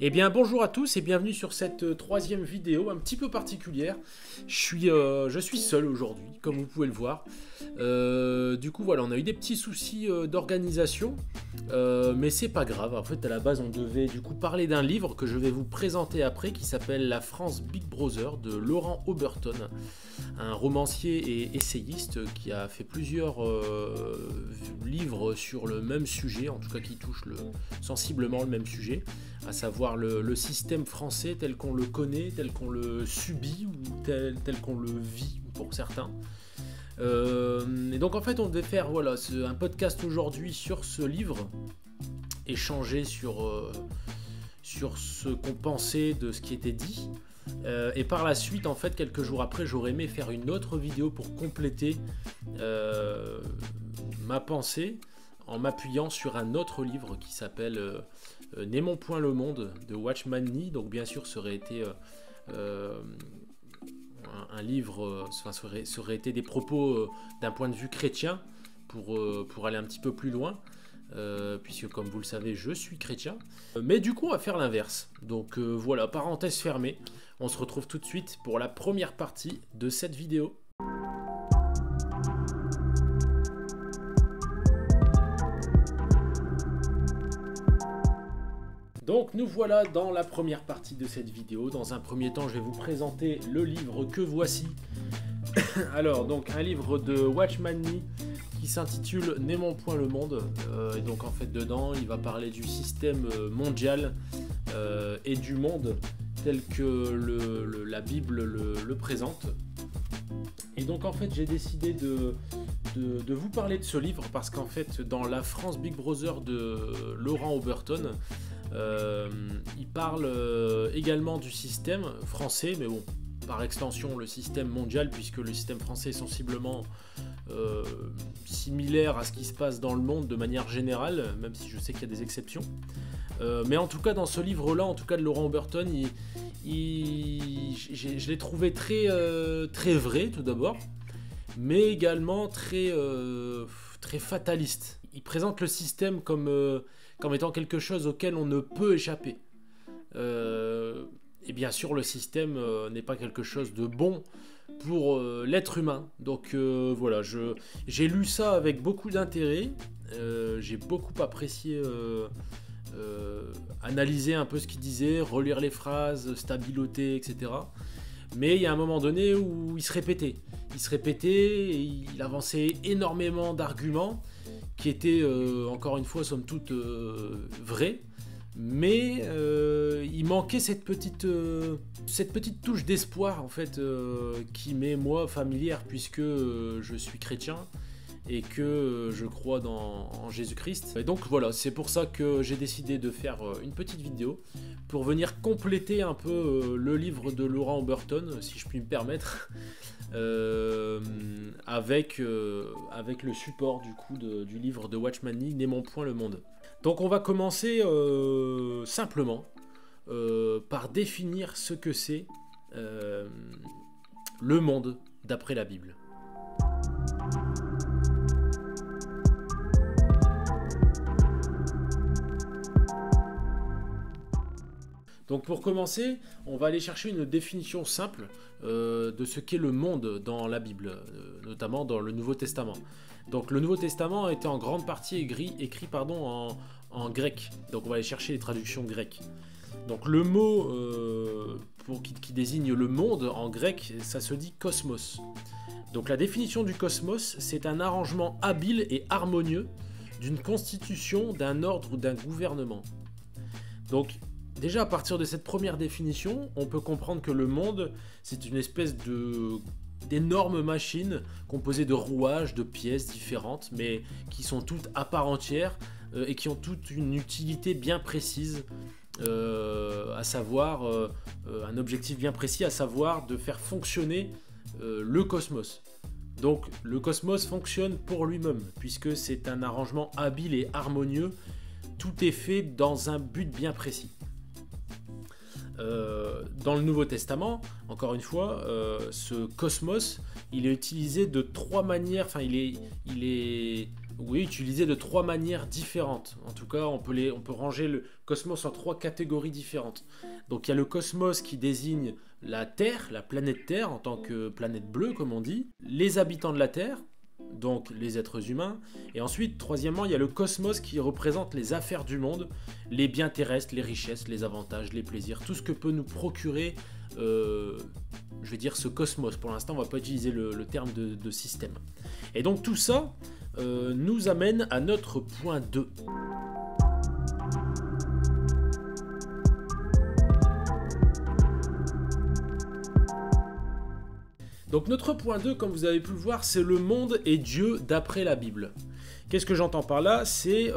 Eh bien bonjour à tous et bienvenue sur cette troisième vidéo un petit peu particulière. Je suis seul aujourd'hui, comme vous pouvez le voir. Du coup voilà, on a eu des petits soucis d'organisation, mais c'est pas grave. En fait à la base on devait du coup parler d'un livre que je vais vous présenter après qui s'appelle La France Big Brother de Laurent Oberton, un romancier et essayiste qui a fait plusieurs livres sur le même sujet, en tout cas qui touchent sensiblement le même sujet, à savoir le système français tel qu'on le connaît, tel qu'on le subit ou tel qu'on le vit pour certains. Et donc en fait on devait faire voilà, un podcast aujourd'hui sur ce livre, échanger sur ce qu'on pensait de ce qui était dit. Et par la suite, en fait, quelques jours après, j'aurais aimé faire une autre vidéo pour compléter ma pensée en m'appuyant sur un autre livre qui s'appelle N'aimons point le monde de Watchman Nee. Donc bien sûr, ça aurait été un livre, ça aurait été des propos d'un point de vue chrétien pour aller un petit peu plus loin. Puisque comme vous le savez je suis chrétien, mais du coup on va faire l'inverse, donc voilà, parenthèse fermée, on se retrouve tout de suite pour la première partie de cette vidéo. Donc nous voilà dans la première partie de cette vidéo. Dans un premier temps je vais vous présenter le livre que voici. Alors donc un livre de Watchman Nee qui s'intitule N'aimons point le monde, et donc en fait dedans il va parler du système mondial et du monde tel que la Bible le présente. Et donc en fait j'ai décidé de vous parler de ce livre parce qu'en fait dans La France Big Brother de Laurent Oberton, il parle également du système français, mais bon, par extension le système mondial, puisque le système français est sensiblement similaire à ce qui se passe dans le monde de manière générale, même si je sais qu'il y a des exceptions. Mais en tout cas dans ce livre-là, en tout cas de Laurent Oberton, je l'ai trouvé très vrai tout d'abord, mais également très fataliste. Il présente le système comme étant quelque chose auquel on ne peut échapper. Et bien sûr le système n'est pas quelque chose de bon pour l'être humain. Donc voilà, j'ai lu ça avec beaucoup d'intérêt, j'ai beaucoup apprécié analyser un peu ce qu'il disait, relire les phrases, stabiloter, etc. Mais il y a un moment donné où il se répétait, et il avançait énormément d'arguments qui étaient encore une fois somme toute vrais. Mais il manquait cette petite touche d'espoir en fait qui m'est moi familière, puisque je suis chrétien et que je crois en Jésus-Christ. Et donc voilà, c'est pour ça que j'ai décidé de faire une petite vidéo pour venir compléter un peu le livre de Laurent Oberton, si je puis me permettre, avec le support du coup du livre de Watchman Nee, N'aimons point le monde. Donc on va commencer simplement par définir ce que c'est le monde d'après la Bible. Donc pour commencer, on va aller chercher une définition simple de ce qu'est le monde dans la Bible, notamment dans le Nouveau Testament. Donc le Nouveau Testament a été en grande partie écrit en grec. Donc on va aller chercher les traductions grecques. Donc le mot qui désigne le monde en grec, ça se dit cosmos. Donc la définition du cosmos, c'est un arrangement habile et harmonieux d'une constitution, d'un ordre ou d'un gouvernement. Donc déjà à partir de cette première définition, on peut comprendre que le monde, c'est une espèce d'énormes machines composées de rouages, de pièces différentes, mais qui sont toutes à part entière et qui ont toute une utilité bien précise, à savoir un objectif bien précis, à savoir de faire fonctionner le cosmos. Donc le cosmos fonctionne pour lui-même, puisque c'est un arrangement habile et harmonieux, tout est fait dans un but bien précis. Dans le Nouveau Testament, encore une fois, ce cosmos, il est utilisé de trois manières, enfin il est oui, utilisé de 3 manières différentes. En tout cas, on peut ranger le cosmos en 3 catégories différentes. Donc il y a le cosmos qui désigne la Terre, la planète Terre en tant que planète bleue comme on dit, les habitants de la Terre, donc les êtres humains, et ensuite, troisièmement, il y a le cosmos qui représente les affaires du monde, les biens terrestres, les richesses, les avantages, les plaisirs, tout ce que peut nous procurer, je vais dire ce cosmos. Pour l'instant, on ne va pas utiliser le terme de système. Et donc tout ça nous amène à notre point 2. Donc notre point 2, comme vous avez pu le voir, c'est le monde et Dieu d'après la Bible. Qu'est-ce que j'entends par là? C'est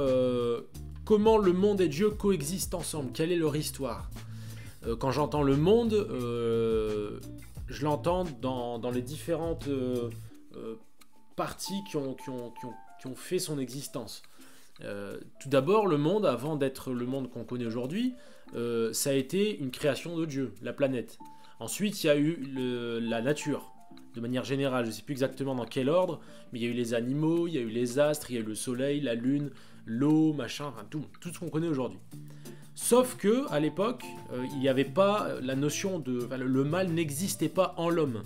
comment le monde et Dieu coexistent ensemble, quelle est leur histoire. Quand j'entends le monde, je l'entends dans les différentes parties qui ont fait son existence. Tout d'abord, le monde, avant d'être le monde qu'on connaît aujourd'hui, ça a été une création de Dieu, la planète. Ensuite, il y a eu la nature, de manière générale. Je ne sais plus exactement dans quel ordre, mais il y a eu les animaux, il y a eu les astres, il y a eu le soleil, la lune, l'eau, machin, enfin tout ce qu'on connaît aujourd'hui. Sauf que à l'époque, il n'y avait pas la notion de... Enfin, le mal n'existait pas en l'homme.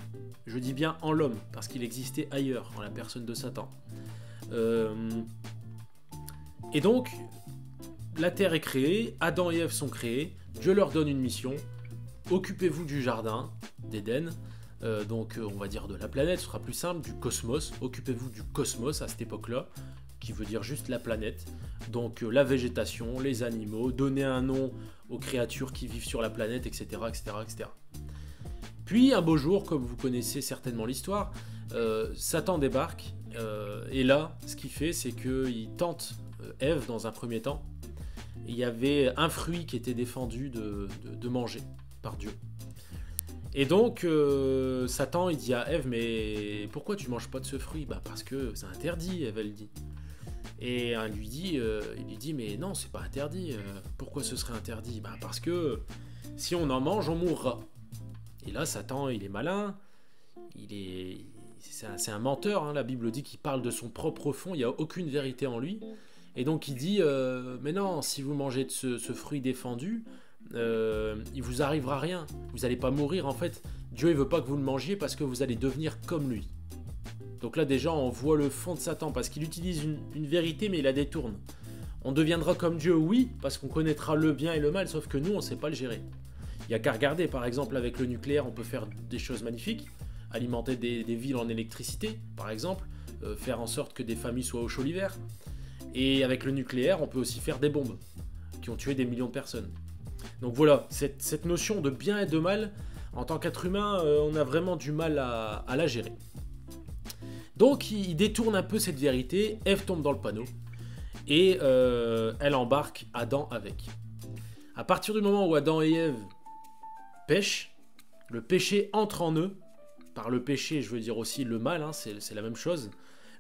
Je dis bien en l'homme, parce qu'il existait ailleurs, en la personne de Satan. Et donc, la terre est créée, Adam et Ève sont créés, Dieu leur donne une mission, occupez-vous du jardin d'Éden, donc on va dire de la planète, ce sera plus simple, du cosmos, occupez-vous du cosmos à cette époque-là, qui veut dire juste la planète, donc la végétation, les animaux, donner un nom aux créatures qui vivent sur la planète, etc. etc., etc. Puis un beau jour, comme vous connaissez certainement l'histoire, Satan débarque, et là, ce qu'il fait, c'est qu'il tente Ève dans un premier temps. Il y avait un fruit qui était défendu de manger par Dieu. Et donc, Satan, il dit à Ève, mais pourquoi tu manges pas de ce fruit? Bah parce que c'est interdit, Ève, elle dit. Et il lui dit, mais non, c'est pas interdit. Pourquoi ce serait interdit? Bah parce que si on en mange, on mourra. Et là, Satan, il est malin, c'est un menteur, hein. La Bible dit qu'il parle de son propre fond, il n'y a aucune vérité en lui. Et donc il dit, mais non, si vous mangez de ce fruit défendu, il vous arrivera rien, vous n'allez pas mourir en fait. Dieu il veut pas que vous le mangiez parce que vous allez devenir comme lui. Donc là déjà on voit le fond de Satan parce qu'il utilise une vérité mais il la détourne. On deviendra comme Dieu, oui, parce qu'on connaîtra le bien et le mal, sauf que nous on ne sait pas le gérer. Il n'y a qu'à regarder, par exemple avec le nucléaire on peut faire des choses magnifiques, alimenter des villes en électricité par exemple, faire en sorte que des familles soient au chaud l'hiver. Et avec le nucléaire, on peut aussi faire des bombes qui ont tué des millions de personnes. Donc voilà, cette notion de bien et de mal, en tant qu'être humain, on a vraiment du mal à la gérer. Donc il détourne un peu cette vérité, Ève tombe dans le panneau, et elle embarque Adam avec. À partir du moment où Adam et Ève pêchent, le péché entre en eux. Par le péché, je veux dire aussi le mal, hein, c'est la même chose.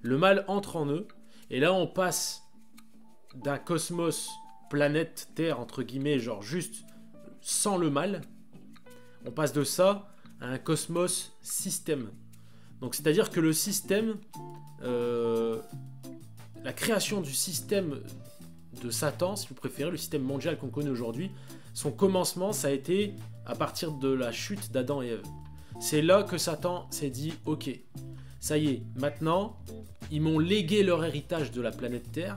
Le mal entre en eux. Et là, on passe d'un cosmos, planète, terre, entre guillemets, genre juste sans le mal, on passe de ça à un cosmos système. Donc, c'est-à-dire que le système, la création du système de Satan, si vous préférez, le système mondial qu'on connaît aujourd'hui, son commencement, ça a été à partir de la chute d'Adam et Ève. C'est là que Satan s'est dit, ok, ça y est, maintenant, ils m'ont légué leur héritage de la planète Terre.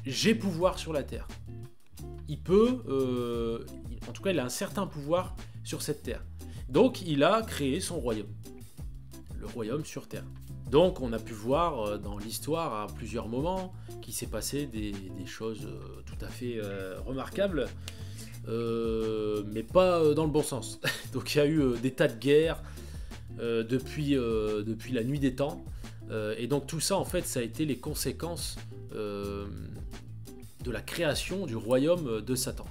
J'ai pouvoir sur la Terre. Il peut, en tout cas, il a un certain pouvoir sur cette Terre. Donc, il a créé son royaume. Le royaume sur Terre. Donc, on a pu voir dans l'histoire à plusieurs moments qu'il s'est passé des choses tout à fait remarquables. Mais pas dans le bon sens. Donc, il y a eu des tas de guerres depuis la nuit des temps. Et donc tout ça en fait ça a été les conséquences de la création du royaume de Satan.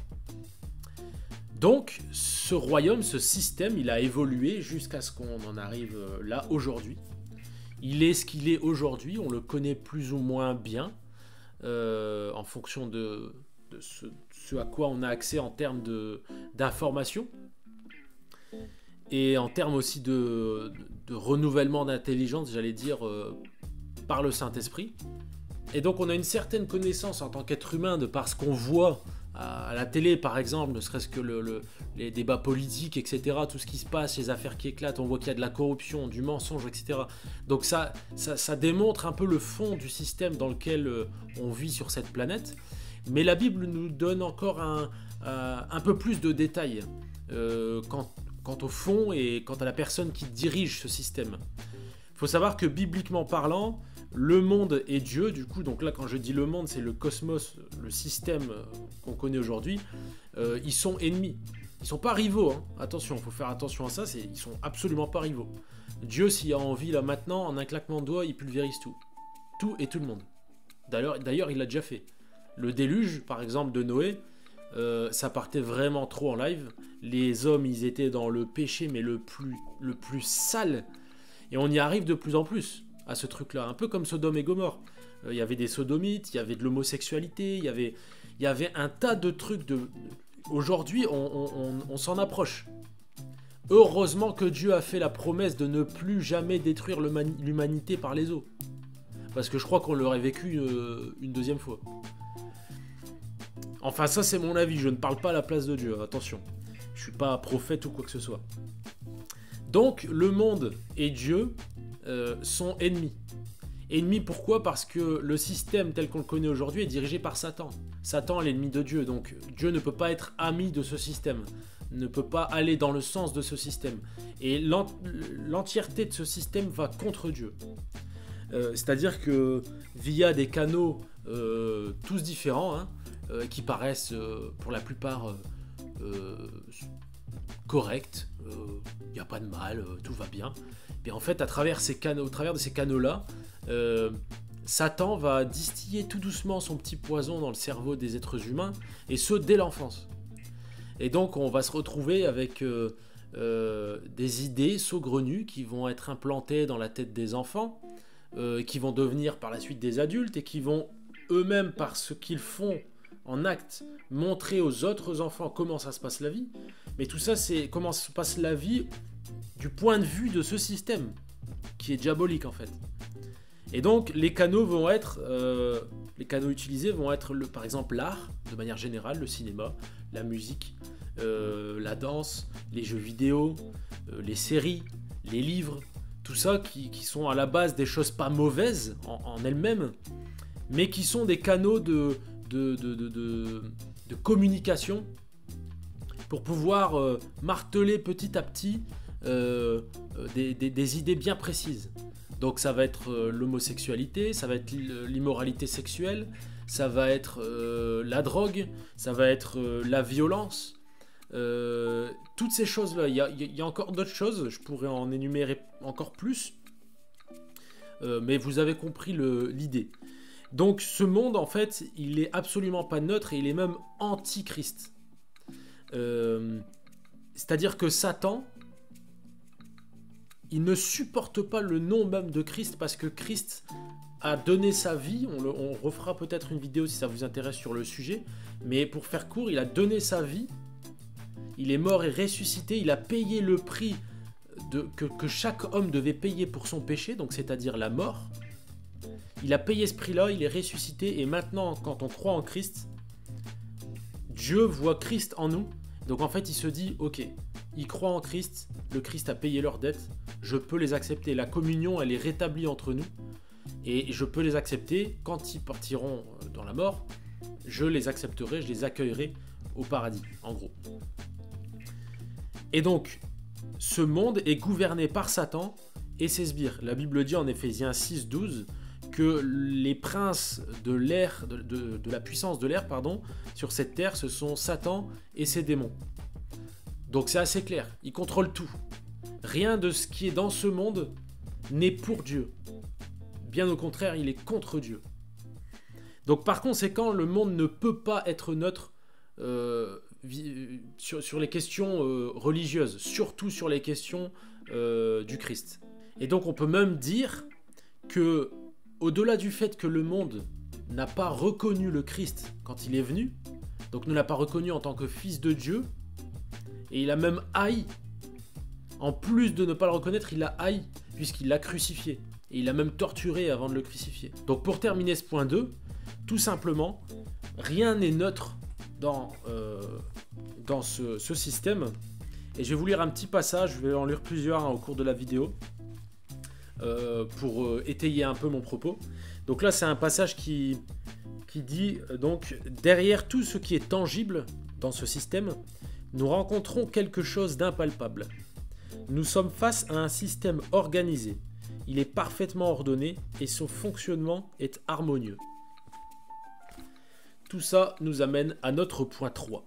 Donc ce royaume, ce système, il a évolué jusqu'à ce qu'on en arrive là aujourd'hui. Il est ce qu'il est aujourd'hui, on le connaît plus ou moins bien en fonction de ce à quoi on a accès en termes d'informations. Et en termes aussi de renouvellement d'intelligence, j'allais dire, par le Saint-Esprit. Et donc on a une certaine connaissance en tant qu'être humain de par ce qu'on voit à la télé par exemple, ne serait-ce que les débats politiques, etc., tout ce qui se passe, les affaires qui éclatent, on voit qu'il y a de la corruption, du mensonge, etc. Donc ça démontre un peu le fond du système dans lequel on vit sur cette planète. Mais la Bible nous donne encore un peu plus de détails quant au fond et quant à la personne qui dirige ce système. Il faut savoir que bibliquement parlant, le monde et Dieu, du coup, donc là quand je dis le monde, c'est le cosmos, le système qu'on connaît aujourd'hui, ils sont ennemis. Ils sont pas rivaux, hein. Attention, il faut faire attention à ça, ils sont absolument pas rivaux. Dieu, s'il a envie, là maintenant, en un claquement de doigts, il pulvérise tout. Tout et tout le monde. D'ailleurs, il l'a déjà fait. Le déluge, par exemple, de Noé, ça partait vraiment trop en live. Les hommes, ils étaient dans le péché, mais le plus sale. Et on y arrive de plus en plus à ce truc-là, un peu comme Sodome et Gomorrhe. Il y avait des sodomites, il y avait de l'homosexualité, il y avait un tas de trucs. Aujourd'hui, on s'en approche. Heureusement que Dieu a fait la promesse de ne plus jamais détruire l'humanité par les eaux. Parce que je crois qu'on l'aurait vécu une deuxième fois. Enfin, ça c'est mon avis, je ne parle pas à la place de Dieu, attention. Je suis pas prophète ou quoi que ce soit. Donc, le monde et Dieu sont ennemis. Ennemis pourquoi? Parce que le système tel qu'on le connaît aujourd'hui est dirigé par Satan. Satan est l'ennemi de Dieu, donc Dieu ne peut pas être ami de ce système, ne peut pas aller dans le sens de ce système. Et l'entièreté de ce système va contre Dieu. C'est-à-dire que via des canaux tous différents, hein, qui paraissent pour la plupart corrects, il n'y a pas de mal, tout va bien. Et en fait, au travers de ces canaux-là, Satan va distiller tout doucement son petit poison dans le cerveau des êtres humains, et ce, dès l'enfance. Et donc, on va se retrouver avec des idées saugrenues qui vont être implantées dans la tête des enfants, qui vont devenir par la suite des adultes, et qui vont eux-mêmes, par ce qu'ils font en acte, montrer aux autres enfants comment ça se passe la vie. Mais tout ça, c'est comment se passe la vie du point de vue de ce système, qui est diabolique en fait. Et donc les canaux utilisés vont être par exemple l'art, de manière générale, le cinéma, la musique, la danse, les jeux vidéo, les séries, les livres, tout ça qui sont à la base des choses pas mauvaises en elles-mêmes, mais qui sont des canaux de communication pour pouvoir marteler petit à petit des idées bien précises. Donc ça va être l'homosexualité, ça va être l'immoralité sexuelle, ça va être la drogue, ça va être la violence, toutes ces choses-là. Il y a encore d'autres choses, je pourrais en énumérer encore plus, mais vous avez compris l'idée. Donc ce monde, en fait, il est absolument pas neutre et il est même anti-Christ. C'est-à-dire que Satan, il ne supporte pas le nom même de Christ parce que Christ a donné sa vie. On refera peut-être une vidéo si ça vous intéresse sur le sujet, mais pour faire court, il a donné sa vie, il est mort et ressuscité, il a payé le prix que chaque homme devait payer pour son péché, donc c'est-à-dire la mort. Il a payé ce prix-là, il est ressuscité, et maintenant, quand on croit en Christ, Dieu voit Christ en nous. Donc en fait, il se dit, ok, ils croient en Christ, le Christ a payé leurs dettes, je peux les accepter. La communion, elle est rétablie entre nous, et je peux les accepter. Quand ils partiront dans la mort, je les accepterai, je les accueillerai au paradis, en gros. Et donc, ce monde est gouverné par Satan et ses sbires. La Bible dit en Éphésiens 6:12 que les princes de l'air, de la puissance de l'air, sur cette terre, ce sont Satan et ses démons. Donc c'est assez clair, il contrôle tout. Rien de ce qui est dans ce monde n'est pour Dieu. Bien au contraire, il est contre Dieu. Donc par conséquent, le monde ne peut pas être neutre sur les questions religieuses, surtout sur les questions du Christ. Et donc on peut même dire que, au-delà du fait que le monde n'a pas reconnu le Christ quand il est venu, donc ne l'a pas reconnu en tant que fils de Dieu, et il a même haï, en plus de ne pas le reconnaître, il a haï, puisqu'il l'a crucifié. et il a même torturé avant de le crucifier. Donc pour terminer ce point 2, tout simplement, rien n'est neutre dans ce système. Et je vais vous lire un petit passage, je vais en lire plusieurs au cours de la vidéo, pour étayer un peu mon propos. Donc là c'est un passage qui dit donc derrière tout ce qui est tangible dans ce système, nous rencontrons quelque chose d'impalpable. Nous sommes face à un système organisé. Il est parfaitement ordonné et son fonctionnement est harmonieux. Tout ça nous amène à notre point 3.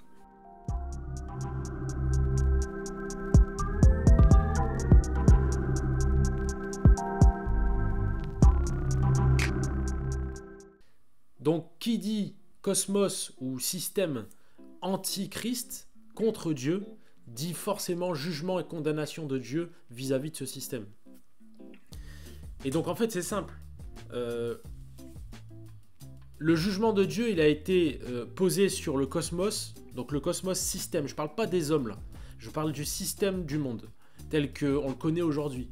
Donc, qui dit cosmos ou système anti-Christ contre Dieu, dit forcément jugement et condamnation de Dieu vis-à-vis de ce système. Et donc, en fait, c'est simple. Le jugement de Dieu, il a été posé sur le cosmos, donc le cosmos système. Je ne parle pas des hommes, là. Je parle du système du monde, tel qu'on le connaît aujourd'hui.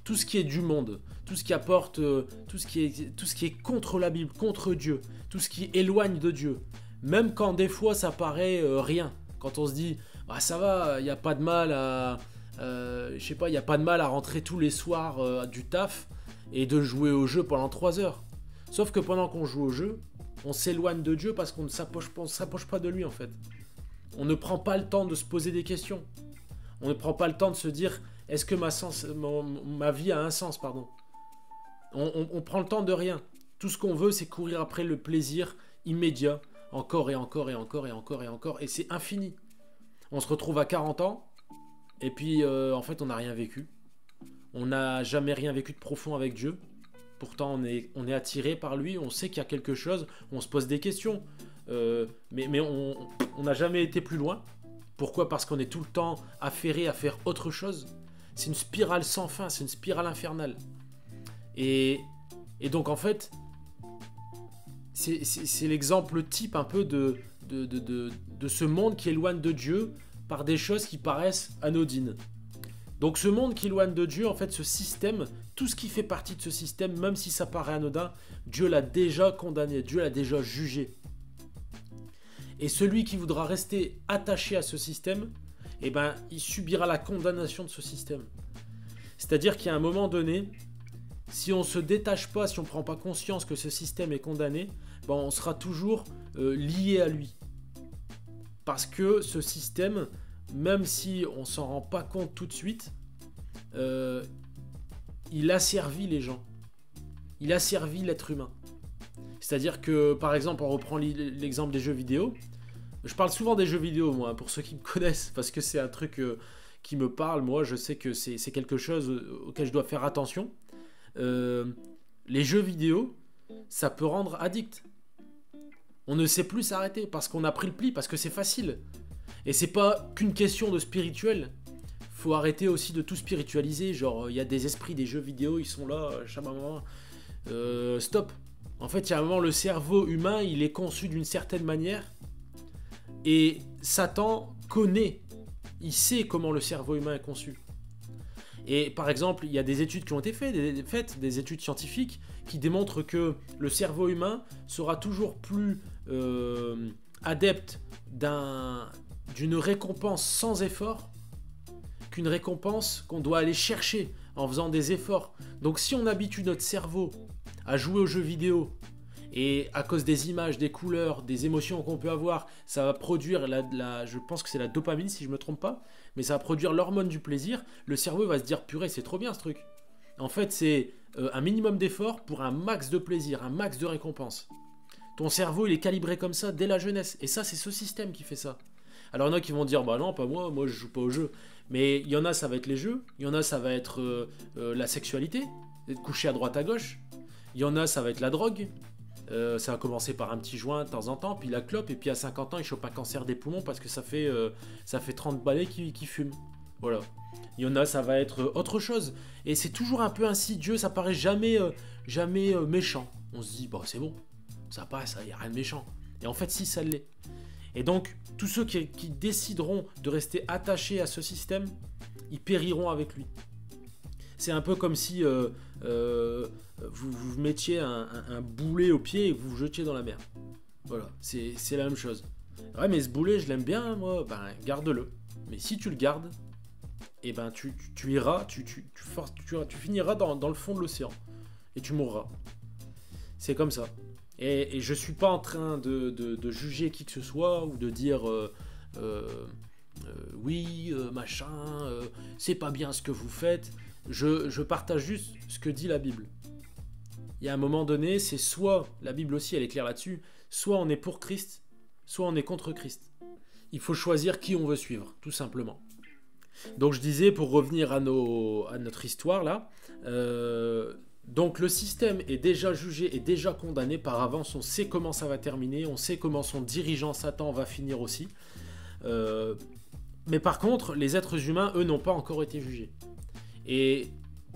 Tout ce qui est du monde, tout ce qui apporte, tout ce qui est contre la Bible, contre Dieu, tout ce qui éloigne de Dieu. Même quand des fois ça paraît rien. Quand on se dit, ah ça va, il n'y a pas de mal à, je sais pas, il n'y a pas de mal à rentrer tous les soirs du taf et de jouer au jeu pendant 3 heures. Sauf que pendant qu'on joue au jeu, on s'éloigne de Dieu parce qu'on ne s'approche pas de lui en fait. On ne prend pas le temps de se poser des questions. On ne prend pas le temps de se dire, est-ce que ma vie a un sens, pardon. On prend le temps de rien. Tout ce qu'on veut, c'est courir après le plaisir immédiat, encore et encore et encore et encore et encore, et c'est infini. On se retrouve à 40 ans, et puis en fait, on n'a rien vécu. On n'a jamais rien vécu de profond avec Dieu. Pourtant, on est attiré par lui, on sait qu'il y a quelque chose, on se pose des questions, mais on n'a jamais été plus loin. Pourquoi ? Parce qu'on est tout le temps affairé à faire autre chose. C'est une spirale sans fin, c'est une spirale infernale. Et donc en fait, c'est l'exemple type un peu de ce monde qui éloigne de Dieu par des choses qui paraissent anodines. Donc ce monde qui éloigne de Dieu, en fait ce système, tout ce qui fait partie de ce système, même si ça paraît anodin, Dieu l'a déjà condamné, Dieu l'a déjà jugé. Et celui qui voudra rester attaché à ce système, eh ben, il subira la condamnation de ce système. C'est-à-dire qu'à un moment donné, si on ne se détache pas, si on ne prend pas conscience que ce système est condamné, ben on sera toujours lié à lui. Parce que ce système, même si on ne s'en rend pas compte tout de suite, il a servi les gens. Il a servi l'être humain. C'est-à-dire que, par exemple, on reprend l'exemple des jeux vidéo. Je parle souvent des jeux vidéo, moi, pour ceux qui me connaissent, parce que c'est un truc qui me parle. Moi, je sais que c'est quelque chose auquel je dois faire attention. Les jeux vidéo, ça peut rendre addict. On ne sait plus s'arrêter parce qu'on a pris le pli, parce que c'est facile. Et c'est pas qu'une question de spirituel. Faut arrêter aussi de tout spiritualiser. Genre, il y a des esprits des jeux vidéo, ils sont là, chaque moment. Stop. En fait, il y a un moment, le cerveau humain, il est conçu d'une certaine manière. Et Satan connaît, il sait comment le cerveau humain est conçu. Et par exemple, il y a des études qui ont été faites, des études scientifiques, qui démontrent que le cerveau humain sera toujours plus adepte d'une récompense sans effort qu'une récompense qu'on doit aller chercher en faisant des efforts. Donc si on habitue notre cerveau à jouer aux jeux vidéo, et à cause des images, des couleurs, des émotions qu'on peut avoir, ça va produire, je pense que c'est la dopamine si je ne me trompe pas, mais ça va produire l'hormone du plaisir. Le cerveau va se dire, purée, c'est trop bien ce truc. En fait, c'est un minimum d'effort pour un max de plaisir, un max de récompense. Ton cerveau, il est calibré comme ça dès la jeunesse. Et ça, c'est ce système qui fait ça. Alors, il y en a qui vont dire, bah non, pas moi je joue pas aux jeux. Mais il y en a, ça va être les jeux. Il y en a, ça va être la sexualité, être couché à droite à gauche. Il y en a, ça va être la drogue. Ça va commencer par un petit joint de temps en temps, puis la clope, et puis à 50 ans, il chope un cancer des poumons parce que ça fait 30 balais qu'il fume. Voilà. Il y en a, ça va être autre chose. Et c'est toujours un peu insidieux, ça paraît jamais méchant. On se dit, bah c'est bon, ça passe, il n'y a rien de méchant. Et en fait, si, ça l'est. Et donc, tous ceux qui décideront de rester attachés à ce système, ils périront avec lui. C'est un peu comme si vous mettiez un boulet au pied et que vous vous jetiez dans la mer. Voilà, c'est la même chose. Ouais, mais ce boulet, je l'aime bien, moi. Ben, garde-le. Mais si tu le gardes, eh ben, tu iras, tu finiras dans le fond de l'océan. Et tu mourras. C'est comme ça. Et je suis pas en train de juger qui que ce soit ou de dire oui, machin, c'est pas bien ce que vous faites. Je partage juste ce que dit la Bible. Il y a un moment donné, c'est soit, la Bible aussi elle est claire là-dessus, soit on est pour Christ, soit on est contre Christ. Il faut choisir qui on veut suivre, tout simplement. Donc je disais, pour revenir à notre histoire là, donc le système est déjà jugé et déjà condamné par avance, on sait comment ça va terminer, on sait comment son dirigeant Satan va finir aussi. Mais par contre, les êtres humains, eux, n'ont pas encore été jugés. Et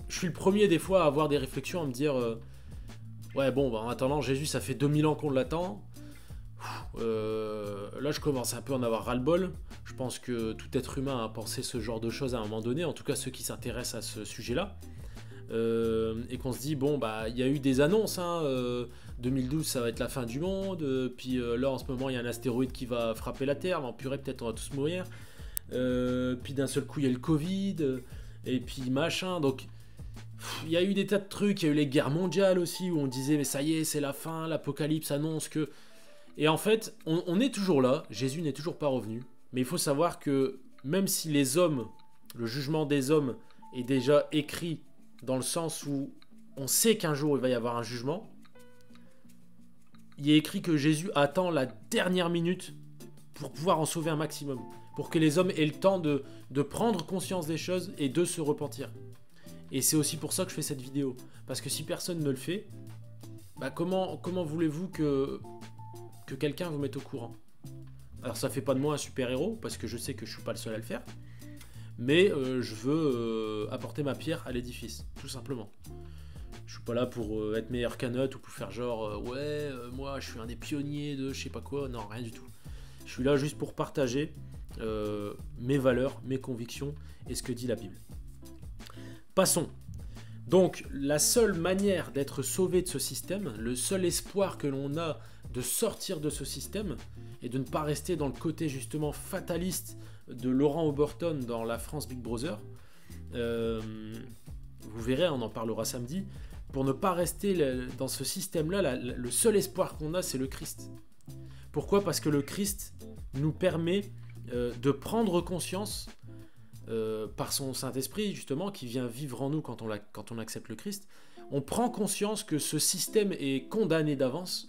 je suis le premier des fois à avoir des réflexions, à me dire ouais bon, bah, en attendant, Jésus, ça fait 2000 ans qu'on l'attend. Là je commence un peu à en avoir ras-le-bol. Je pense que tout être humain a pensé ce genre de choses à un moment donné, en tout cas ceux qui s'intéressent à ce sujet-là. Et qu'on se dit bon bah il y a eu des annonces 2012 ça va être la fin du monde, puis là en ce moment il y a un astéroïde qui va frapper la Terre, en purée peut-être on va tous mourir, puis d'un seul coup il y a le Covid, et puis machin, donc il y a eu des tas de trucs, il y a eu les guerres mondiales aussi où on disait mais ça y est c'est la fin, l'apocalypse annonce que... Et en fait on est toujours là, Jésus n'est toujours pas revenu, mais il faut savoir que même si les hommes, le jugement des hommes est déjà écrit dans le sens où on sait qu'un jour il va y avoir un jugement, il est écrit que Jésus attend la dernière minute pour pouvoir en sauver un maximum, pour que les hommes aient le temps de prendre conscience des choses et de se repentir. Et c'est aussi pour ça que je fais cette vidéo, parce que si personne ne le fait, bah comment voulez-vous que quelqu'un vous mette au courant? Alors ça fait pas de moi un super-héros, parce que je sais que je suis pas le seul à le faire, mais je veux apporter ma pierre à l'édifice, tout simplement. Je suis pas là pour être meilleur qu'un autre ou pour faire genre ouais, moi je suis un des pionniers de je sais pas quoi, non, rien du tout. Je suis là juste pour partager mes valeurs, mes convictions et ce que dit la Bible. Passons. Donc la seule manière d'être sauvé de ce système, le seul espoir que l'on a de sortir de ce système et de ne pas rester dans le côté justement fataliste de Laurent Oberton dans La France Big Brother, vous verrez, on en parlera samedi, pour ne pas rester dans ce système-là, le seul espoir qu'on a, c'est le Christ. Pourquoi? Parce que le Christ nous permet de prendre conscience, par son Saint-Esprit, justement, qui vient vivre en nous quand on accepte le Christ, on prend conscience que ce système est condamné d'avance,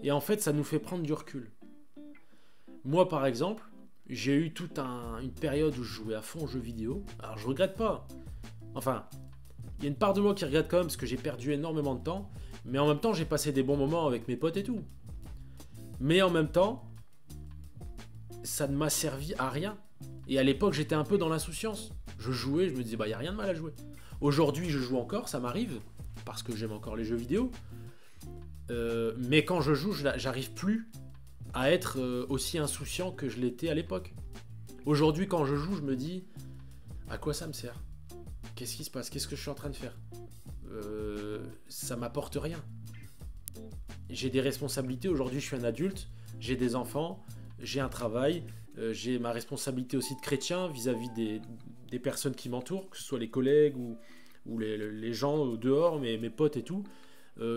et en fait, ça nous fait prendre du recul. Moi, par exemple, j'ai eu toute une période où je jouais à fond aux jeux vidéo. Alors je regrette pas. Enfin, il y a une part de moi qui regrette quand même parce que j'ai perdu énormément de temps. Mais en même temps, j'ai passé des bons moments avec mes potes et tout. Mais en même temps, ça ne m'a servi à rien. Et à l'époque, j'étais un peu dans l'insouciance. Je jouais, je me disais, bah, il n'y a rien de mal à jouer. Aujourd'hui, je joue encore, ça m'arrive. Parce que j'aime encore les jeux vidéo. Mais quand je joue, j'arrive plus à être aussi insouciant que je l'étais à l'époque. Aujourd'hui, quand je joue, je me dis à quoi ça me sert? Qu'est-ce qui se passe? Qu'est-ce que je suis en train de faire? Ça m'apporte rien. J'ai des responsabilités. Aujourd'hui, je suis un adulte, j'ai des enfants, j'ai un travail, j'ai ma responsabilité aussi de chrétien vis-à-vis des personnes qui m'entourent, que ce soit les collègues ou les gens dehors, mes potes et tout.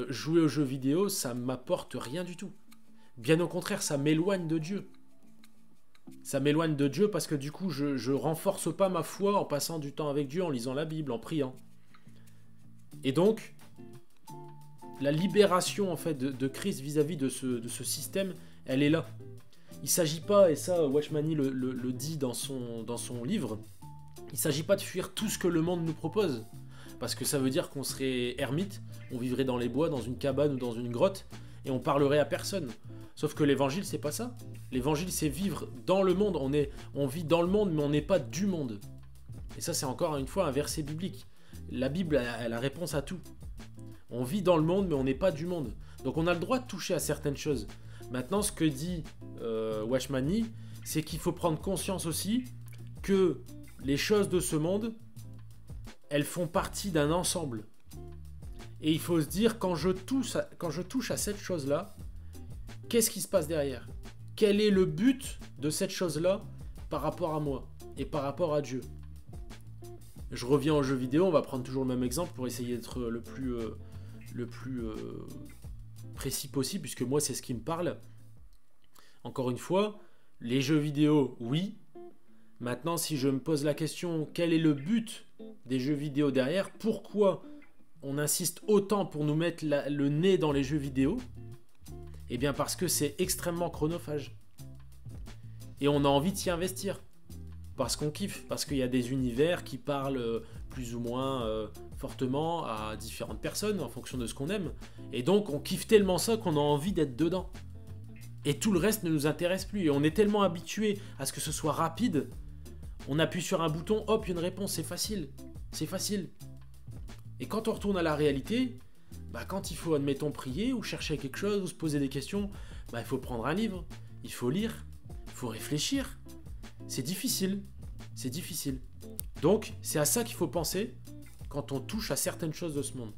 Jouer aux jeux vidéo, ça m'apporte rien du tout. Bien au contraire, ça m'éloigne de Dieu. Ça m'éloigne de Dieu parce que du coup, je renforce pas ma foi en passant du temps avec Dieu, en lisant la Bible, en priant. Et donc, la libération en fait de Christ vis-à-vis de ce système, elle est là. Il ne s'agit pas, et ça Washmani le dit dans son livre, il ne s'agit pas de fuir tout ce que le monde nous propose. Parce que ça veut dire qu'on serait ermite, on vivrait dans les bois, dans une cabane ou dans une grotte, et on parlerait à personne. Sauf que l'évangile, c'est pas ça. L'évangile, c'est vivre dans le monde. On vit dans le monde, mais on n'est pas du monde. Et ça, c'est encore une fois un verset biblique. La Bible a la réponse à tout. On vit dans le monde, mais on n'est pas du monde. Donc on a le droit de toucher à certaines choses. Maintenant, ce que dit Washmani, c'est qu'il faut prendre conscience aussi que les choses de ce monde, elles font partie d'un ensemble. Et il faut se dire, quand je touche à cette chose-là, qu'est-ce qui se passe derrière? Quel est le but de cette chose-là par rapport à moi et par rapport à Dieu? Je reviens aux jeux vidéo, on va prendre toujours le même exemple pour essayer d'être le plus précis possible, puisque moi c'est ce qui me parle. Encore une fois, les jeux vidéo, oui. Maintenant, si je me pose la question, quel est le but des jeux vidéo derrière? Pourquoi on insiste autant pour nous mettre le nez dans les jeux vidéo? Eh bien parce que c'est extrêmement chronophage. Et on a envie de s'y investir. Parce qu'on kiffe. Parce qu'il y a des univers qui parlent plus ou moins fortement à différentes personnes en fonction de ce qu'on aime. Et donc on kiffe tellement ça qu'on a envie d'être dedans. Et tout le reste ne nous intéresse plus. Et on est tellement habitué à ce que ce soit rapide. On appuie sur un bouton, hop, une réponse, c'est facile. C'est facile. Et quand on retourne à la réalité, bah quand il faut, admettons, prier ou chercher quelque chose ou se poser des questions, bah il faut prendre un livre, il faut lire, il faut réfléchir. C'est difficile. C'est difficile. Donc, c'est à ça qu'il faut penser quand on touche à certaines choses de ce monde.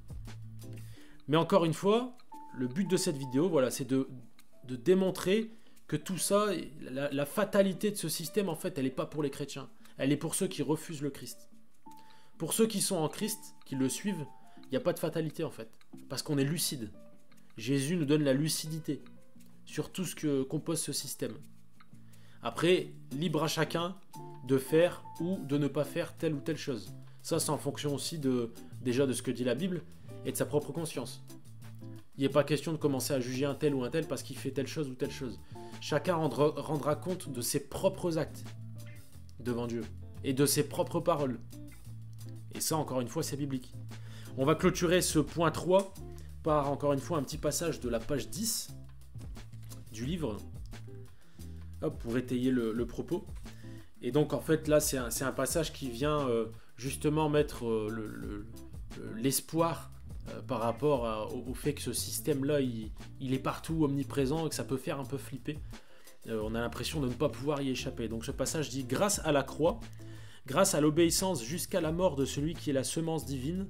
Mais encore une fois, le but de cette vidéo, voilà, c'est de démontrer que tout ça, la fatalité de ce système, en fait, elle n'est pas pour les chrétiens. Elle est pour ceux qui refusent le Christ. Pour ceux qui sont en Christ, qui le suivent, il n'y a pas de fatalité, en fait. Parce qu'on est lucide. Jésus nous donne la lucidité sur tout ce que compose ce système. Après, libre à chacun de faire ou de ne pas faire telle ou telle chose. Ça, c'est en fonction aussi déjà de ce que dit la Bible et de sa propre conscience. Il n'est pas question de commencer à juger un tel ou un tel parce qu'il fait telle chose ou telle chose. Chacun rendra compte de ses propres actes devant Dieu et de ses propres paroles. Et ça, encore une fois, c'est biblique. On va clôturer ce point 3 par, encore une fois, un petit passage de la page 10 du livre. Hop, pour étayer le propos. Et donc, en fait, là, c'est un passage qui vient justement mettre l'espoir par rapport au fait que ce système-là, il est partout, omniprésent, et que ça peut faire un peu flipper. On a l'impression de ne pas pouvoir y échapper. Donc ce passage dit « Grâce à la croix, grâce à l'obéissance jusqu'à la mort de celui qui est la semence divine,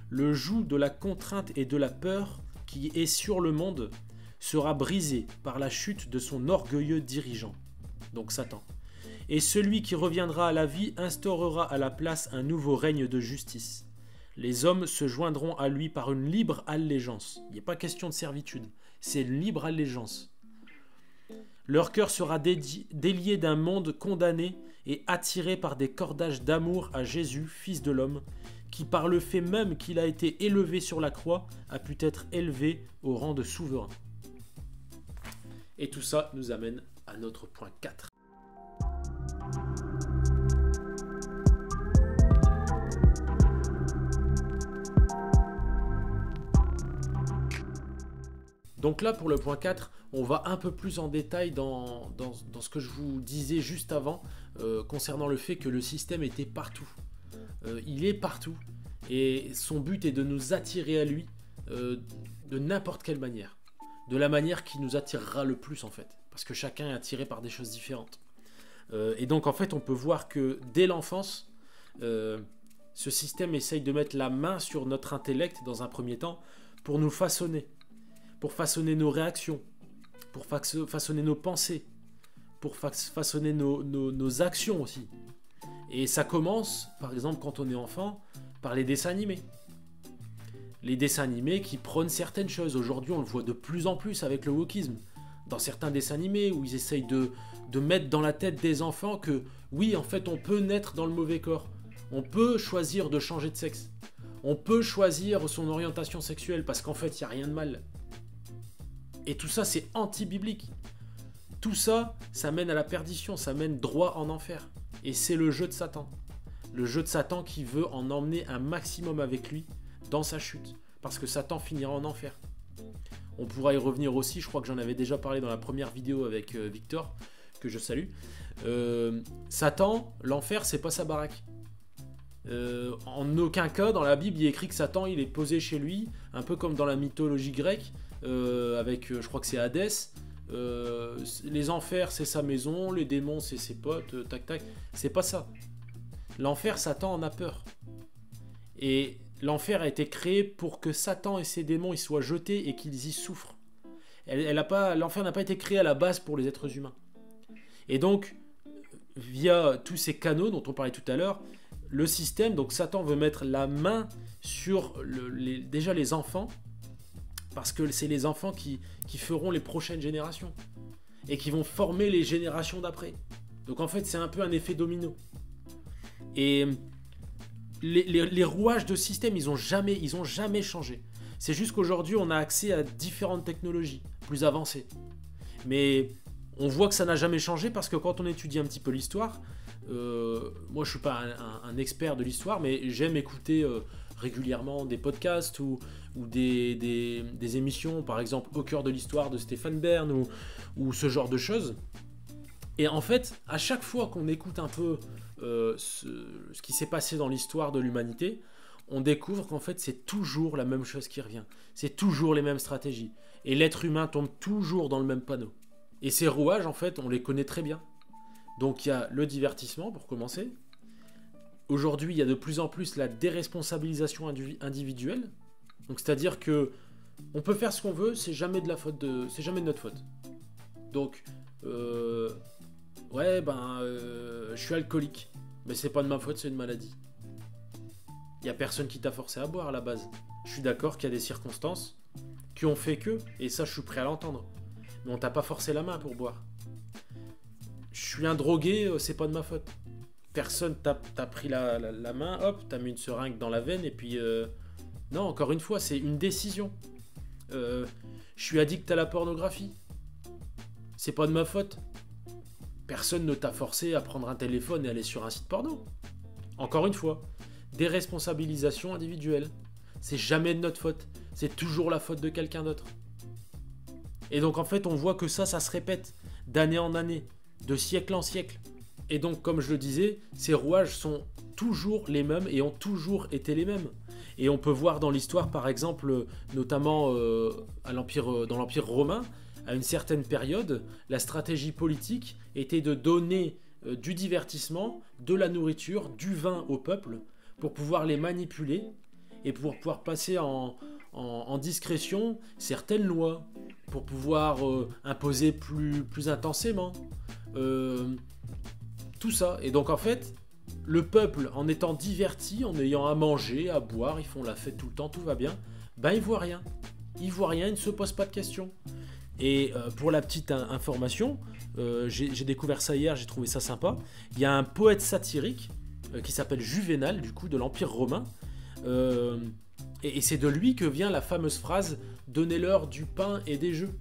le joug de la contrainte et de la peur qui est sur le monde sera brisé par la chute de son orgueilleux dirigeant. » Donc Satan. « Et celui qui reviendra à la vie instaurera à la place un nouveau règne de justice. Les hommes se joindront à lui par une libre allégeance. » Il n'y a pas question de servitude, c'est une libre allégeance. « Leur cœur sera délié d'un monde condamné et attiré par des cordages d'amour à Jésus, Fils de l'homme, qui par le fait même qu'il a été élevé sur la croix, a pu être élevé au rang de souverain. » Et tout ça nous amène à notre point 4. Donc là, pour le point 4, on va un peu plus en détail dans ce que je vous disais juste avant, concernant le fait que le système était partout. Il est partout, et son but est de nous attirer à lui de n'importe quelle manière. De la manière qui nous attirera le plus, en fait. Parce que chacun est attiré par des choses différentes. Et donc, en fait, on peut voir que dès l'enfance, ce système essaye de mettre la main sur notre intellect, dans un premier temps, pour nous façonner. Pour façonner nos réactions, pour façonner nos pensées, pour façonner nos actions aussi. Et ça commence, par exemple, quand on est enfant, par les dessins animés. Les dessins animés qui prônent certaines choses. Aujourd'hui, on le voit de plus en plus avec le wokisme. Dans certains dessins animés où ils essayent de mettre dans la tête des enfants que, oui, en fait, on peut naître dans le mauvais corps. On peut choisir de changer de sexe. On peut choisir son orientation sexuelle parce qu'en fait, il n'y a rien de mal. Et tout ça, c'est anti-biblique. Tout ça, ça mène à la perdition, ça mène droit en enfer. Et c'est le jeu de Satan. Le jeu de Satan qui veut en emmener un maximum avec lui dans sa chute. Parce que Satan finira en enfer. On pourra y revenir aussi, je crois que j'en avais déjà parlé dans la première vidéo avec Victor, que je salue. Satan, l'enfer, c'est pas sa baraque. En aucun cas, dans la Bible, il est écrit que Satan, il est posé chez lui, un peu comme dans la mythologie grecque, avec, je crois que c'est Hadès. Les enfers, c'est sa maison, les démons, c'est ses potes, tac tac. C'est pas ça. L'enfer, Satan en a peur. Et l'enfer a été créé pour que Satan et ses démons y soient jetés et qu'ils y souffrent. L'enfer n'a pas été créé à la base pour les êtres humains. Et donc, via tous ces canaux dont on parlait tout à l'heure, le système, donc Satan veut mettre la main sur déjà les enfants, parce que c'est les enfants qui feront les prochaines générations, et qui vont former les générations d'après. Donc en fait, c'est un peu un effet domino. Et les rouages de système, ils ont jamais changé. C'est juste qu'aujourd'hui, on a accès à différentes technologies plus avancées. Mais on voit que ça n'a jamais changé parce que quand on étudie un petit peu l'histoire, moi je suis pas un expert de l'histoire, mais j'aime écouter régulièrement des podcasts ou des émissions, par exemple Au cœur de l'histoire de Stéphane Bern ou ce genre de choses. Et en fait, à chaque fois qu'on écoute un peu ce qui s'est passé dans l'histoire de l'humanité, on découvre qu'en fait c'est toujours la même chose qui revient. C'est toujours les mêmes stratégies. Et l'être humain tombe toujours dans le même panneau. Et ces rouages, en fait, on les connaît très bien. Donc il y a le divertissement, pour commencer. Aujourd'hui, il y a de plus en plus la déresponsabilisation individuelle. Donc c'est-à-dire que on peut faire ce qu'on veut, c'est jamais de notre faute. Donc, je suis alcoolique. Mais c'est pas de ma faute, c'est une maladie. Il y a personne qui t'a forcé à boire à la base. Je suis d'accord qu'il y a des circonstances qui ont fait que, et ça je suis prêt à l'entendre. Mais on t'a pas forcé la main pour boire. Je suis un drogué, c'est pas de ma faute. Personne t'a pris la main, hop, t'as mis une seringue dans la veine, et puis... Non, encore une fois, c'est une décision. Je suis addict à la pornographie. C'est pas de ma faute. Personne ne t'a forcé à prendre un téléphone et aller sur un site porno. Encore une fois, déresponsabilisation individuelle. C'est jamais de notre faute. C'est toujours la faute de quelqu'un d'autre. Et donc en fait, on voit que ça se répète d'année en année, de siècle en siècle. Et donc, comme je le disais, ces rouages sont toujours les mêmes et ont toujours été les mêmes. Et on peut voir dans l'histoire, par exemple, notamment dans l'Empire romain, à une certaine période, la stratégie politique était de donner du divertissement, de la nourriture, du vin au peuple, pour pouvoir les manipuler et pour pouvoir passer en discrétion certaines lois, pour pouvoir imposer plus intensément. Tout ça. Et donc en fait, le peuple, en étant diverti, en ayant à manger, à boire, ils font la fête tout le temps, tout va bien, ben ils voient rien. Ils voient rien, ils ne se posent pas de questions. Et pour la petite information, j'ai découvert ça hier, j'ai trouvé ça sympa. Il y a un poète satirique qui s'appelle Juvénal, du coup, de l'Empire romain. Et c'est de lui que vient la fameuse phrase « Donnez-leur du pain et des jeux ».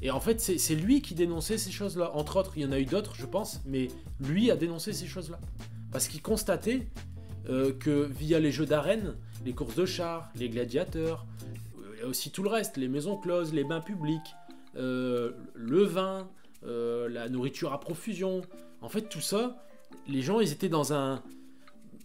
Et en fait, c'est lui qui dénonçait ces choses-là. Entre autres, il y en a eu d'autres, je pense, mais lui a dénoncé ces choses-là. Parce qu'il constatait que via les jeux d'arène, les courses de chars, les gladiateurs, et aussi tout le reste, les maisons closes, les bains publics, le vin, la nourriture à profusion, en fait, tout ça, les gens, ils étaient dans un...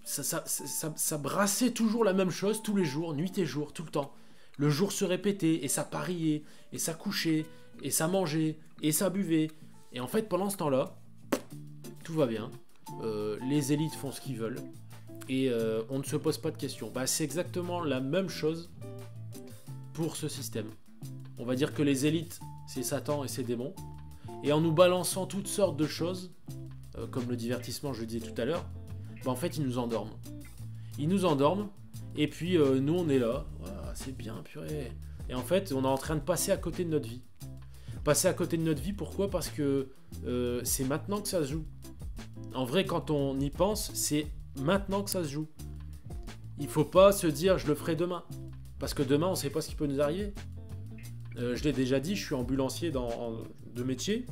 Ça brassait toujours la même chose tous les jours, nuit et jour, tout le temps. Le jour se répétait, et ça pariait, et ça couchait, et ça mangeait, et ça buvait. Et en fait, pendant ce temps-là, tout va bien. Les élites font ce qu'ils veulent, et on ne se pose pas de questions. Bah, c'est exactement la même chose pour ce système. On va dire que les élites, c'est Satan et ses démons, et en nous balançant toutes sortes de choses, comme le divertissement, je le disais tout à l'heure, bah, en fait, ils nous endorment. Ils nous endorment, et puis nous, on est là. Voilà, c'est bien, purée. Et en fait, on est en train de passer à côté de notre vie. Passer à côté de notre vie, pourquoi ? Parce que c'est maintenant que ça se joue. En vrai, quand on y pense, c'est maintenant que ça se joue. Il faut pas se dire, je le ferai demain. Parce que demain, on sait pas ce qui peut nous arriver. Je l'ai déjà dit, je suis ambulancier de métier.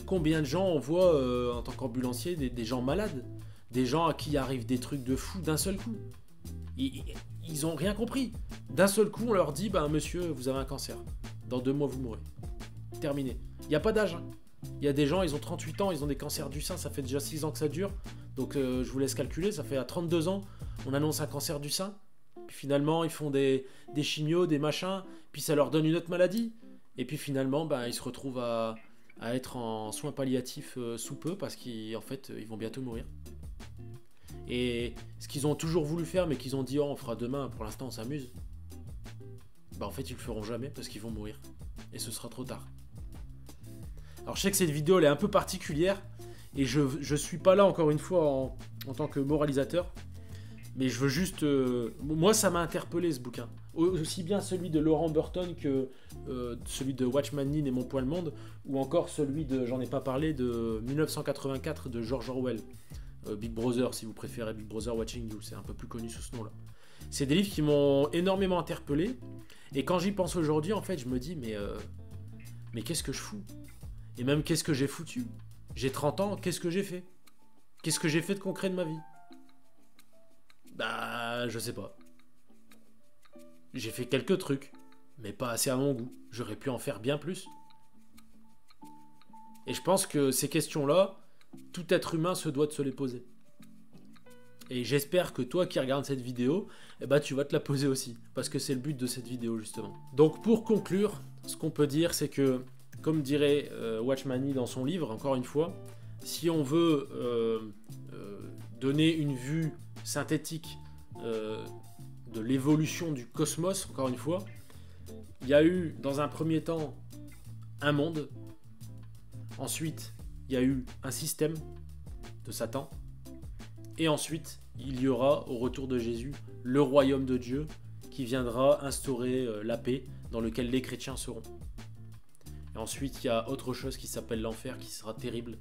Combien de gens on voit en tant qu'ambulancier, des gens malades, des gens à qui arrivent des trucs de fou d'un seul coup. Ils ont rien compris. D'un seul coup, on leur dit, bah, monsieur, vous avez un cancer. Dans 2 mois, vous mourrez. Terminé. Il n'y a pas d'âge. Il y a des gens, ils ont 38 ans, ils ont des cancers du sein, ça fait déjà 6 ans que ça dure. Donc je vous laisse calculer, ça fait à 32 ans, on annonce un cancer du sein. Puis finalement, ils font des chimios, des machins, puis ça leur donne une autre maladie. Et puis finalement, bah, ils se retrouvent à être en soins palliatifs sous peu, parce qu'en fait, ils vont bientôt mourir. Et ce qu'ils ont toujours voulu faire, mais qu'ils ont dit, oh, on fera demain, pour l'instant on s'amuse. Bah en fait, ils le feront jamais parce qu'ils vont mourir. Et ce sera trop tard. Alors je sais que cette vidéo elle est un peu particulière. Et je suis pas là encore une fois en tant que moralisateur. Mais je veux juste... moi ça m'a interpellé ce bouquin. Aussi bien celui de Laurent Burton que celui de Watchman Nee et Mon Point le Monde. Ou encore celui de, j'en ai pas parlé, de 1984 de George Orwell. Big Brother si vous préférez, Big Brother Watching You. C'est un peu plus connu sous ce nom là. C'est des livres qui m'ont énormément interpellé. Et quand j'y pense aujourd'hui, en fait, je me dis, mais qu'est-ce que je fous? Et même, qu'est-ce que j'ai foutu? J'ai 30 ans, qu'est-ce que j'ai fait? Qu'est-ce que j'ai fait de concret de ma vie? Bah, je sais pas. J'ai fait quelques trucs, mais pas assez à mon goût. J'aurais pu en faire bien plus. Et je pense que ces questions-là, tout être humain se doit de se les poser. Et j'espère que toi qui regardes cette vidéo, eh ben, tu vas te la poser aussi. Parce que c'est le but de cette vidéo, justement. Donc, pour conclure, ce qu'on peut dire, c'est que, comme dirait Watchman Nee dans son livre, encore une fois, si on veut donner une vue synthétique de l'évolution du cosmos, encore une fois, il y a eu, dans un premier temps, un monde. Ensuite, il y a eu un système de Satan. Et ensuite, il y aura, au retour de Jésus, le royaume de Dieu qui viendra instaurer la paix dans lequel les chrétiens seront. Et ensuite, il y a autre chose qui s'appelle l'enfer, qui sera terrible.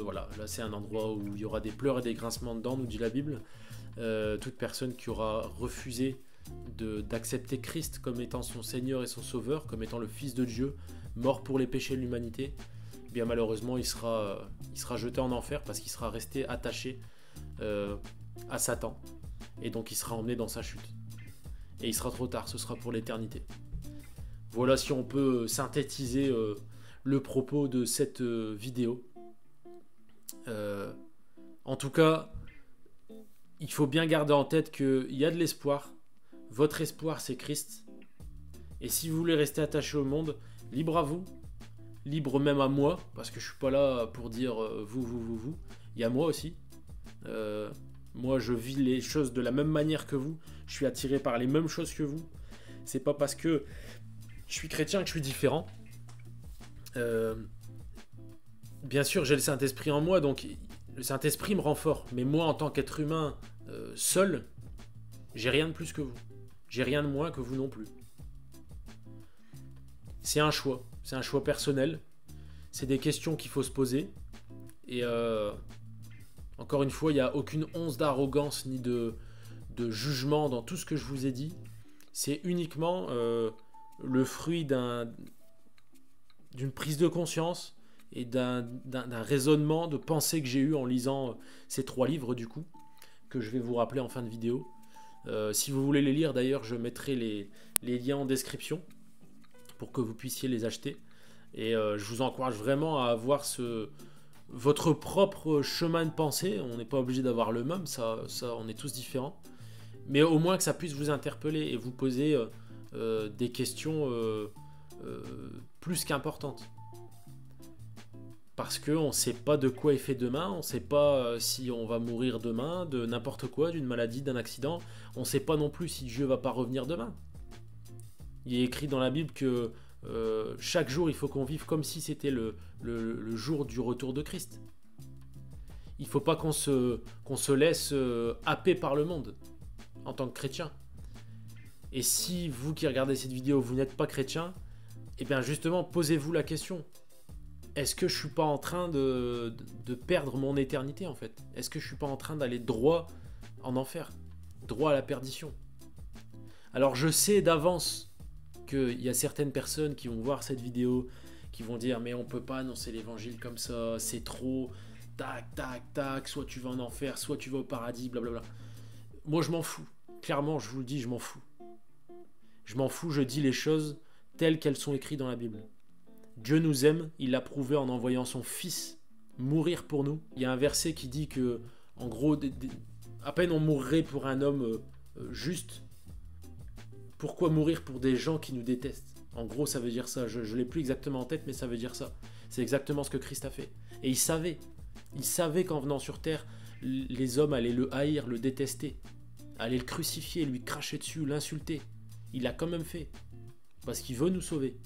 Voilà, là c'est un endroit où il y aura des pleurs et des grincements de dents, nous dit la Bible. Toute personne qui aura refusé d'accepter Christ comme étant son Seigneur et son Sauveur, comme étant le Fils de Dieu, mort pour les péchés de l'humanité, bien malheureusement il sera jeté en enfer parce qu'il sera resté attaché à Satan. Et donc il sera emmené dans sa chute. Et il sera trop tard, ce sera pour l'éternité. Voilà si on peut synthétiser le propos de cette vidéo. En tout cas, il faut bien garder en tête qu'il y a de l'espoir. Votre espoir, c'est Christ. Et si vous voulez rester attaché au monde, libre à vous. Libre même à moi, parce que je suis pas là pour dire vous. Il y a moi aussi. Moi, je vis les choses de la même manière que vous. Je suis attiré par les mêmes choses que vous. C'est pas parce que je suis chrétien que je suis différent. Bien sûr, j'ai le Saint-Esprit en moi, donc le Saint-Esprit me rend fort. Mais moi, en tant qu'être humain seul, j'ai rien de plus que vous. J'ai rien de moins que vous non plus. C'est un choix. C'est un choix personnel. C'est des questions qu'il faut se poser. Et encore une fois, il n'y a aucune once d'arrogance ni de jugement dans tout ce que je vous ai dit. C'est uniquement le fruit d'une prise de conscience et d'un raisonnement, de pensée que j'ai eu en lisant ces 3 livres du coup, que je vais vous rappeler en fin de vidéo. Si vous voulez les lire d'ailleurs, je mettrai les liens en description pour que vous puissiez les acheter. Et je vous encourage vraiment à avoir votre propre chemin de pensée. On n'est pas obligé d'avoir le même, ça on est tous différents. Mais au moins que ça puisse vous interpeller et vous poser des questions plus qu'importantes. Parce qu'on ne sait pas de quoi est fait demain, on ne sait pas si on va mourir demain, de n'importe quoi, d'une maladie, d'un accident. On ne sait pas non plus si Dieu ne va pas revenir demain. Il est écrit dans la Bible que chaque jour, il faut qu'on vive comme si c'était le jour du retour de Christ. Il ne faut pas qu'on se laisse happer par le monde en tant que chrétien. Et si vous qui regardez cette vidéo, vous n'êtes pas chrétien, eh bien justement, posez-vous la question. Est-ce que je ne suis pas en train de perdre mon éternité en fait? Est-ce que je ne suis pas en train d'aller droit en enfer? Droit à la perdition? Alors je sais d'avance qu'il y a certaines personnes qui vont voir cette vidéo, qui vont dire mais on peut pas annoncer l'évangile comme ça, c'est trop, tac, tac, tac, soit tu vas en enfer, soit tu vas au paradis, blablabla. Moi je m'en fous, clairement je vous le dis, je m'en fous. Je m'en fous, je dis les choses telles qu'elles sont écrites dans la Bible. Dieu nous aime, il l'a prouvé en envoyant son Fils mourir pour nous. Il y a un verset qui dit que, en gros, à peine on mourrait pour un homme juste, pourquoi mourir pour des gens qui nous détestent? En gros, ça veut dire ça. Je ne l'ai plus exactement en tête, mais ça veut dire ça. C'est exactement ce que Christ a fait. Et il savait qu'en venant sur terre, les hommes allaient le haïr, le détester, allaient le crucifier, lui cracher dessus, l'insulter. Il l'a quand même fait, parce qu'il veut nous sauver.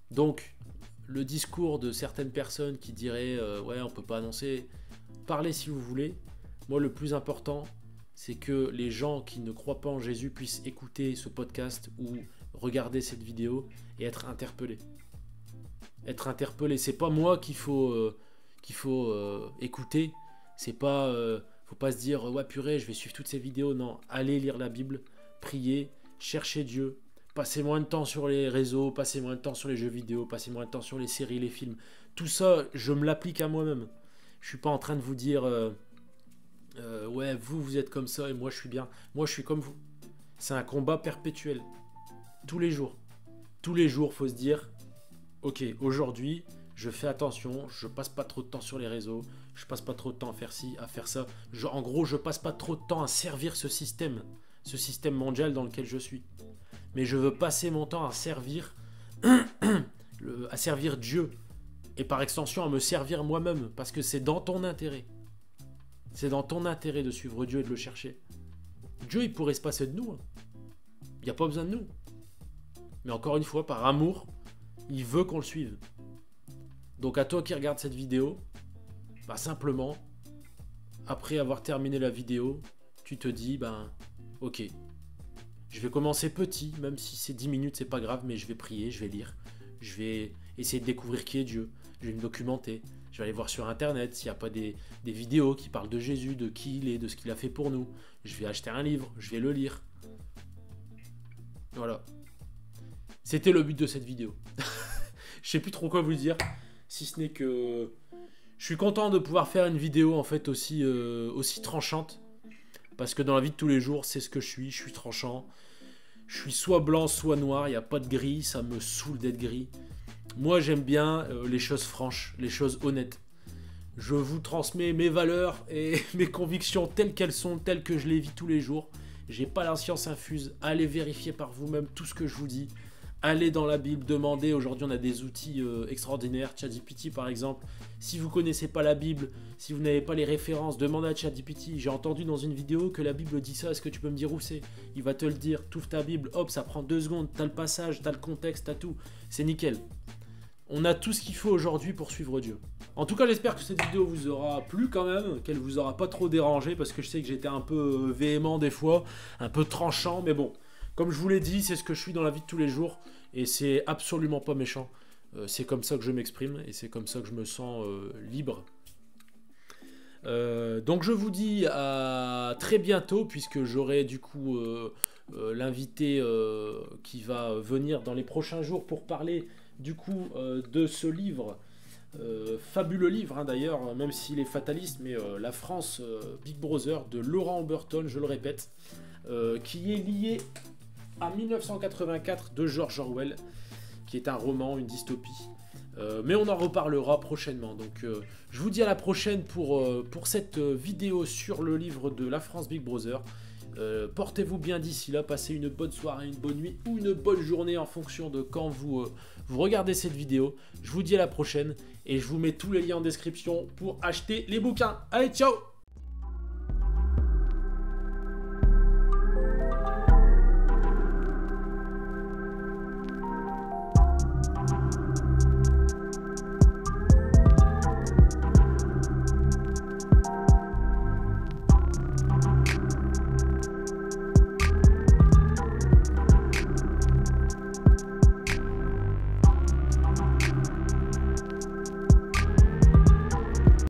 Donc, le discours de certaines personnes qui diraient ouais, on peut pas annoncer, parlez si vous voulez. Moi, le plus important, c'est que les gens qui ne croient pas en Jésus puissent écouter ce podcast ou regarder cette vidéo et être interpellés. Être interpellés, c'est pas moi qu'il faut écouter. C'est pas, faut pas se dire ouais purée, je vais suivre toutes ces vidéos. Non, allez lire la Bible, priez, cherchez Dieu. Passez moins de temps sur les réseaux, passez moins de temps sur les jeux vidéo, passez moins de temps sur les séries, les films. Tout ça, je me l'applique à moi-même. Je suis pas en train de vous dire ouais, vous êtes comme ça et moi je suis bien. Moi je suis comme vous. C'est un combat perpétuel. Tous les jours. Tous les jours, faut se dire ok, aujourd'hui, je fais attention, je passe pas trop de temps sur les réseaux, je passe pas trop de temps à faire ci, à faire ça. En gros, je passe pas trop de temps à servir ce système mondial dans lequel je suis. Mais je veux passer mon temps à servir Dieu et par extension à me servir moi-même parce que c'est dans ton intérêt. C'est dans ton intérêt de suivre Dieu et de le chercher. Dieu, il pourrait se passer de nous. Il n'y a pas besoin de nous. Mais encore une fois, par amour, il veut qu'on le suive. Donc à toi qui regarde cette vidéo, bah simplement, après avoir terminé la vidéo, tu te dis, ok, je vais commencer petit, même si c'est 10 minutes, c'est pas grave, mais je vais prier, je vais lire, je vais essayer de découvrir qui est Dieu, je vais me documenter, je vais aller voir sur internet s'il n'y a pas des vidéos qui parlent de Jésus, de qui il est, de ce qu'il a fait pour nous. Je vais acheter un livre, je vais le lire. Voilà. C'était le but de cette vidéo. Je sais plus trop quoi vous dire, si ce n'est que je suis content de pouvoir faire une vidéo en fait aussi tranchante. Parce que dans la vie de tous les jours, c'est ce que je suis tranchant. Je suis soit blanc, soit noir, il n'y a pas de gris, ça me saoule d'être gris. Moi, j'aime bien les choses franches, les choses honnêtes. Je vous transmets mes valeurs et mes convictions telles qu'elles sont, telles que je les vis tous les jours. J'ai pas la science infuse, allez vérifier par vous-même tout ce que je vous dis. Allez dans la Bible, demandez. Aujourd'hui, on a des outils extraordinaires. ChatGPT, par exemple. Si vous ne connaissez pas la Bible, si vous n'avez pas les références, demandez à ChatGPT. J'ai entendu dans une vidéo que la Bible dit ça. Est-ce que tu peux me dire où c'est? Il va te le dire. T'ouvres ta Bible, hop, ça prend 2 secondes. T'as le passage, t'as le contexte, t'as tout. C'est nickel. On a tout ce qu'il faut aujourd'hui pour suivre Dieu. En tout cas, j'espère que cette vidéo vous aura plu quand même, qu'elle vous aura pas trop dérangé, parce que je sais que j'étais un peu véhément des fois, un peu tranchant, mais bon. Comme je vous l'ai dit, c'est ce que je suis dans la vie de tous les jours et c'est absolument pas méchant. C'est comme ça que je m'exprime et c'est comme ça que je me sens libre. Donc je vous dis à très bientôt puisque j'aurai du coup l'invité qui va venir dans les prochains jours pour parler du coup de ce livre. Fabuleux livre hein, d'ailleurs, même s'il est fataliste, mais La France Big Brother de Laurent Oberton, je le répète, qui est lié à 1984 de George Orwell, qui est un roman, une dystopie. Mais on en reparlera prochainement. Donc je vous dis à la prochaine pour cette vidéo sur le livre de La France Big Brother. Portez-vous bien d'ici là, passez une bonne soirée, une bonne nuit ou une bonne journée en fonction de quand vous regardez cette vidéo. Je vous dis à la prochaine et je vous mets tous les liens en description pour acheter les bouquins. Allez, ciao!